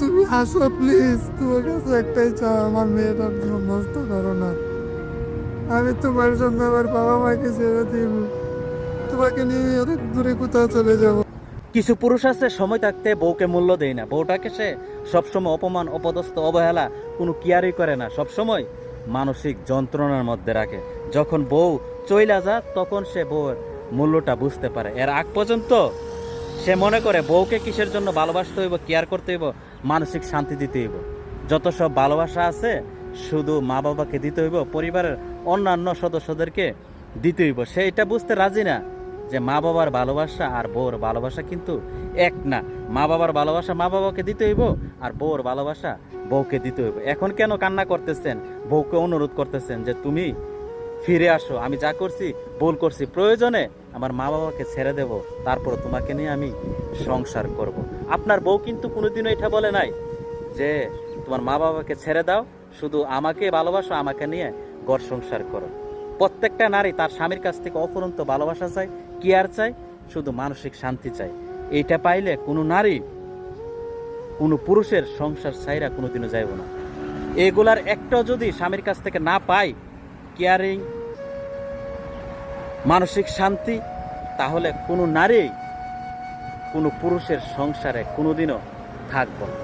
তুমি আসো প্লিজ, তোমার কাছে একটাই চাও, আমার মেয়েটার জীবন নষ্ট করো না। আমি তোমার জন্য আমার বাবা মাকে ছেড়ে দিব, তোমাকে নিয়ে অনেক দূরে কোথাও চলে যাব। কিছু পুরুষ আছে সময় থাকতে বউকে মূল্য দেয় না, বউটাকে সে সবসময় অপমান, অপদস্থ, অবহেলা, কোনো কেয়ারই করে না, সবসময় মানসিক যন্ত্রণার মধ্যে রাখে। যখন বউ চইলা যা তখন সে বউয়ের মূল্যটা বুঝতে পারে। এর আগ পর্যন্ত সে মনে করে বউকে কিসের জন্য ভালোবাসতে হইব, কেয়ার করতে হইব, মানসিক শান্তি দিতে হইব। যত সব ভালোবাসা আছে শুধু মা বাবাকে দিতে হইব, পরিবারের অন্যান্য সদস্যদেরকে দিতে হইব। সে এটা বুঝতে রাজি না যে মা বাবার ভালোবাসা আর বউর ভালোবাসা কিন্তু এক না। মা বাবার ভালোবাসা মা বাবাকে দিতে হইব, আর বউর ভালোবাসা বউকে দিতে হইব। এখন কেন কান্না করতেছেন, বউকে অনুরোধ করতেছেন যে তুমি ফিরে আসো, আমি যা করছি ভুল করছি, প্রয়োজনে আমার মা বাবাকে ছেড়ে দেব, তারপর তোমাকে নিয়ে আমি সংসার করব। আপনার বউ কিন্তু কোনোদিনও এটা বলে নাই যে তোমার মা বাবাকে ছেড়ে দাও, শুধু আমাকে ভালোবাসো, আমাকে নিয়ে ঘর সংসার করো। প্রত্যেকটা নারী তার স্বামীর কাছ থেকে অফুরন্ত ভালোবাসা চায়, কেয়ার চায়, শুধু মানসিক শান্তি চায়। এইটা পাইলে কোনো নারী কোনো পুরুষের সংসার ছাইরা কোনোদিনও যাইব না। এগুলার একটাও যদি স্বামীর কাছ থেকে না পায়, কেয়ারিং, মানসিক শান্তি, তাহলে কোনো নারী কোনো পুরুষের সংসারে কোনোদিনও থাকবে না।